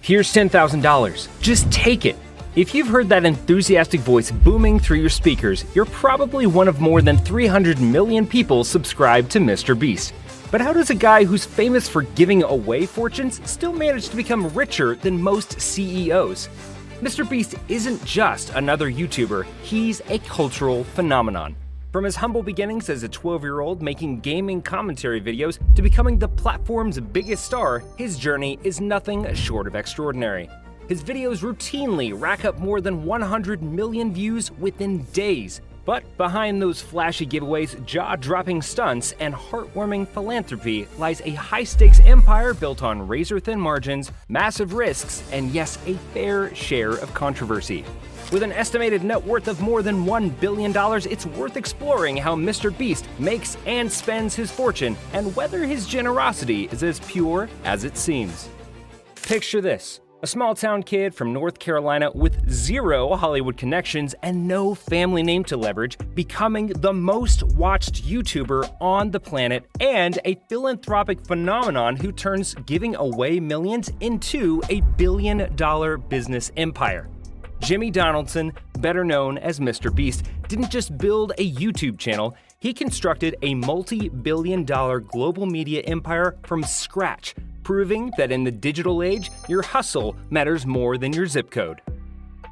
Here's $10,000. Just take it. If you've heard that enthusiastic voice booming through your speakers, you're probably one of more than 300 million people subscribed to MrBeast. But how does a guy who's famous for giving away fortunes still manage to become richer than most CEOs? MrBeast isn't just another YouTuber, he's a cultural phenomenon. From his humble beginnings as a 12-year-old making gaming commentary videos to becoming the platform's biggest star, his journey is nothing short of extraordinary. His videos routinely rack up more than 100 million views within days. But behind those flashy giveaways, jaw-dropping stunts, and heartwarming philanthropy lies a high-stakes empire built on razor-thin margins, massive risks, and yes, a fair share of controversy. With an estimated net worth of more than $1 billion, it's worth exploring how MrBeast makes and spends his fortune, and whether his generosity is as pure as it seems. Picture this. A small-town kid from North Carolina with zero Hollywood connections and no family name to leverage, becoming the most watched YouTuber on the planet and a philanthropic phenomenon who turns giving away millions into a billion-dollar business empire. Jimmy Donaldson, better known as MrBeast, didn't just build a YouTube channel, he constructed a multi-billion-dollar global media empire from scratch, proving that in the digital age, your hustle matters more than your zip code.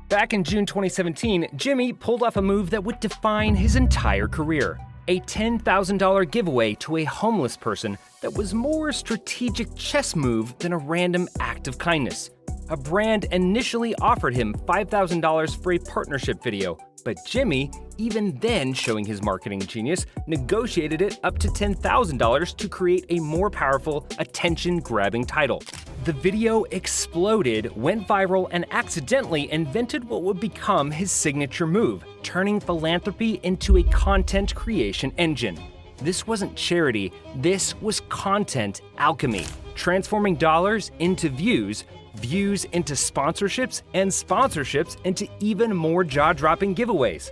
Back in June 2017, Jimmy pulled off a move that would define his entire career. A $10,000 giveaway to a homeless person that was more a strategic chess move than a random act of kindness. A brand initially offered him $5,000 for a partnership video, but Jimmy, even then showing his marketing genius, negotiated it up to $10,000 to create a more powerful, attention-grabbing title. The video exploded, went viral, and accidentally invented what would become his signature move, turning philanthropy into a content creation engine. This wasn't charity, this was content alchemy, transforming dollars into views, views into sponsorships, and sponsorships into even more jaw-dropping giveaways.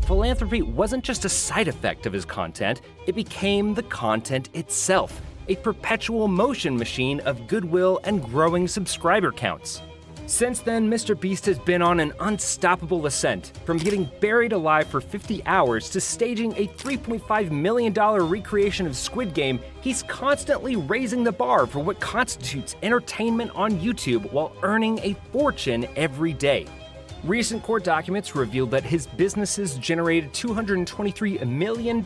Philanthropy wasn't just a side effect of his content, it became the content itself, a perpetual motion machine of goodwill and growing subscriber counts. Since then, MrBeast has been on an unstoppable ascent, from getting buried alive for 50 hours to staging a $3.5 million recreation of Squid Game. He's constantly raising the bar for what constitutes entertainment on YouTube while earning a fortune every day. Recent court documents revealed that his businesses generated $223 million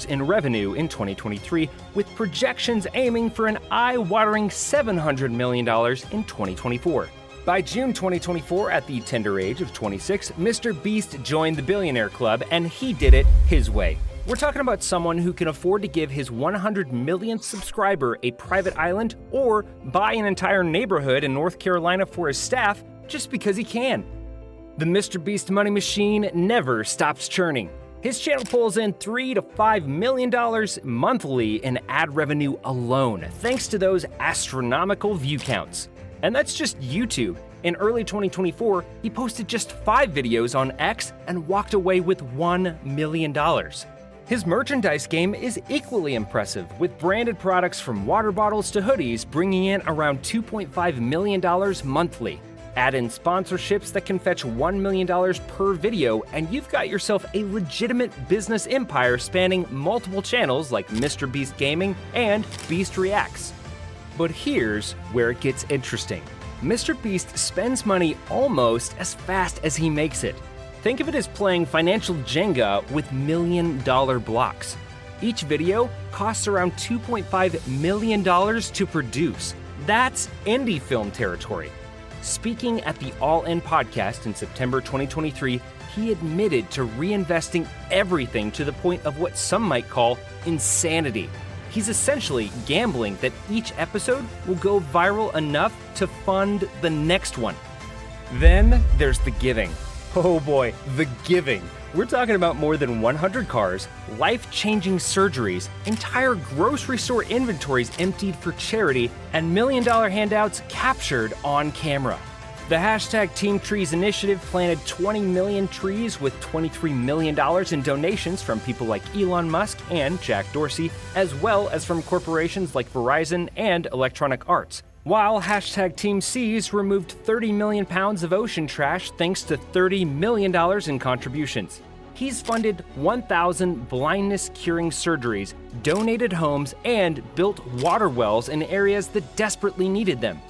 in revenue in 2023, with projections aiming for an eye-watering $700 million in 2024. By June 2024, at the tender age of 26, MrBeast joined the Billionaire Club, and he did it his way. We're talking about someone who can afford to give his 100 millionth subscriber a private island or buy an entire neighborhood in North Carolina for his staff just because he can. The MrBeast money machine never stops churning. His channel pulls in $3 to $5 million monthly in ad revenue alone, thanks to those astronomical view counts. And that's just YouTube. In early 2024, he posted just 5 videos on X and walked away with $1 million. His merchandise game is equally impressive, with branded products from water bottles to hoodies bringing in around $2.5 million monthly. Add in sponsorships that can fetch $1 million per video, and you've got yourself a legitimate business empire spanning multiple channels like MrBeast Gaming and Beast Reacts. But here's where it gets interesting. MrBeast spends money almost as fast as he makes it. Think of it as playing financial Jenga with million-dollar blocks. Each video costs around $2.5 million to produce. That's indie film territory. Speaking at the All In podcast in September 2023, he admitted to reinvesting everything to the point of what some might call insanity. He's essentially gambling that each episode will go viral enough to fund the next one. Then there's the giving. Oh boy, the giving. We're talking about more than 100 cars, life-changing surgeries, entire grocery store inventories emptied for charity, and million-dollar handouts captured on camera. The hashtag Team Trees initiative planted 20 million trees with $23 million in donations from people like Elon Musk and Jack Dorsey, as well as from corporations like Verizon and Electronic Arts. While hashtag Team Seas removed 30 million pounds of ocean trash thanks to $30 million in contributions. He's funded 1,000 blindness-curing surgeries, donated homes, and built water wells in areas that desperately needed them.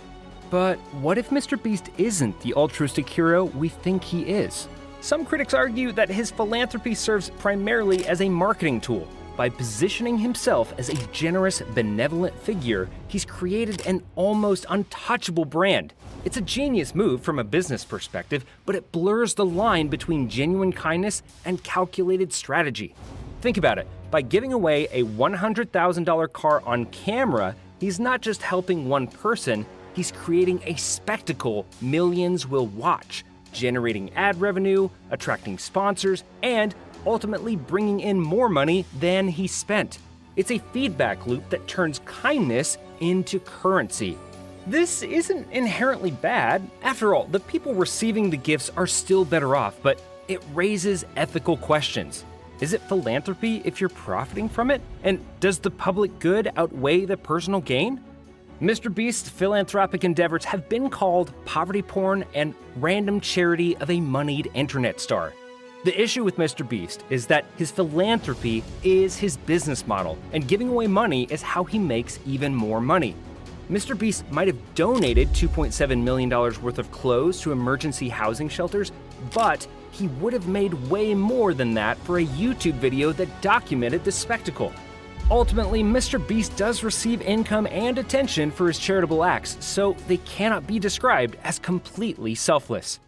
But what if MrBeast isn't the altruistic hero we think he is? Some critics argue that his philanthropy serves primarily as a marketing tool. By positioning himself as a generous, benevolent figure, he's created an almost untouchable brand. It's a genius move from a business perspective, but it blurs the line between genuine kindness and calculated strategy. Think about it. By giving away a $100,000 car on camera, he's not just helping one person, he's creating a spectacle millions will watch, generating ad revenue, attracting sponsors, and ultimately bringing in more money than he spent. It's a feedback loop that turns kindness into currency. This isn't inherently bad. After all, the people receiving the gifts are still better off, but it raises ethical questions. Is it philanthropy if you're profiting from it? And does the public good outweigh the personal gain? MrBeast's philanthropic endeavors have been called poverty porn and random charity of a moneyed internet star. The issue with MrBeast is that his philanthropy is his business model, and giving away money is how he makes even more money. MrBeast might have donated $2.7 million worth of clothes to emergency housing shelters, but he would have made way more than that for a YouTube video that documented the spectacle. Ultimately, MrBeast does receive income and attention for his charitable acts, so they cannot be described as completely selfless.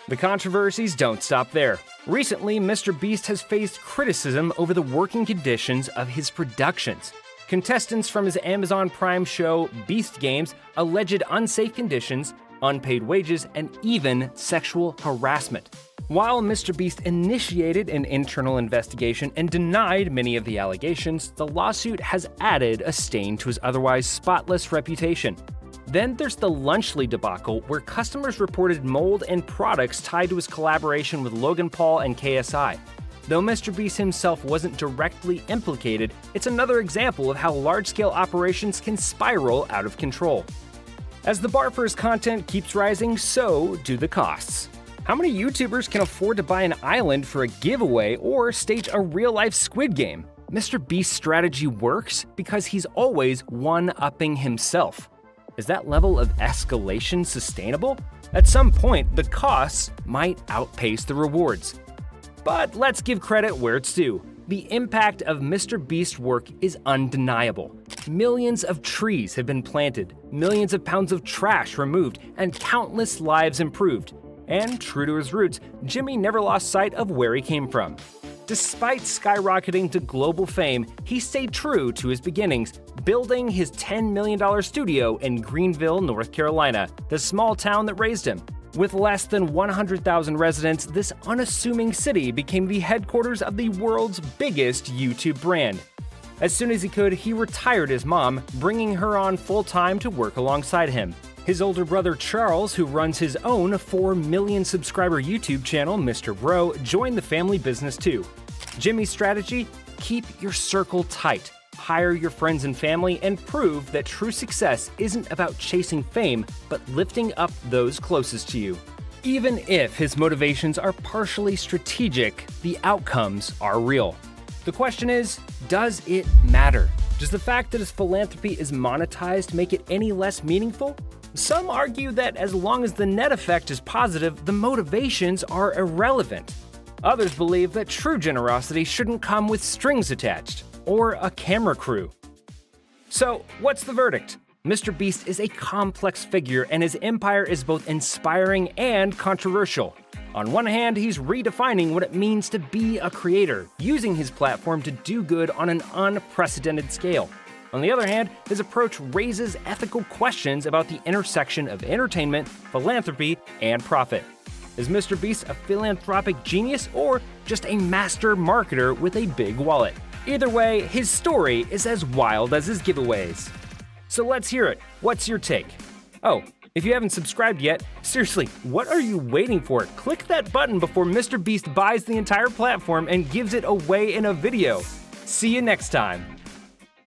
The controversies don't stop there. Recently, MrBeast has faced criticism over the working conditions of his productions. Contestants from his Amazon Prime show Beast Games alleged unsafe conditions, unpaid wages, and even sexual harassment. While MrBeast initiated an internal investigation and denied many of the allegations, the lawsuit has added a stain to his otherwise spotless reputation. Then there's the Lunchly debacle, where customers reported mold in products tied to his collaboration with Logan Paul and KSI. Though MrBeast himself wasn't directly implicated, it's another example of how large-scale operations can spiral out of control. As the bar for his content keeps rising, so do the costs. How many YouTubers can afford to buy an island for a giveaway or stage a real-life Squid Game? MrBeast's strategy works because he's always one-upping himself. Is that level of escalation sustainable? At some point, the costs might outpace the rewards. But let's give credit where it's due. The impact of MrBeast's work is undeniable. Millions of trees have been planted, millions of pounds of trash removed, and countless lives improved. And true to his roots, Jimmy never lost sight of where he came from. Despite skyrocketing to global fame, he stayed true to his beginnings, building his $10 million studio in Greenville, North Carolina, the small town that raised him. With less than 100,000 residents, this unassuming city became the headquarters of the world's biggest YouTube brand. As soon as he could, he retired his mom, bringing her on full-time to work alongside him. His older brother Charles, who runs his own 4 million subscriber YouTube channel, Mr. Bro, joined the family business too. Jimmy's strategy? Keep your circle tight. Hire your friends and family and prove that true success isn't about chasing fame, but lifting up those closest to you. Even if his motivations are partially strategic, the outcomes are real. The question is, does it matter? Does the fact that his philanthropy is monetized make it any less meaningful? Some argue that as long as the net effect is positive, the motivations are irrelevant. Others believe that true generosity shouldn't come with strings attached, or a camera crew. So, what's the verdict? MrBeast is a complex figure, and his empire is both inspiring and controversial. On one hand, he's redefining what it means to be a creator, using his platform to do good on an unprecedented scale. On the other hand, his approach raises ethical questions about the intersection of entertainment, philanthropy, and profit. Is MrBeast a philanthropic genius or just a master marketer with a big wallet? Either way, his story is as wild as his giveaways. So let's hear it. What's your take? Oh, if you haven't subscribed yet, seriously, what are you waiting for? Click that button before MrBeast buys the entire platform and gives it away in a video. See you next time.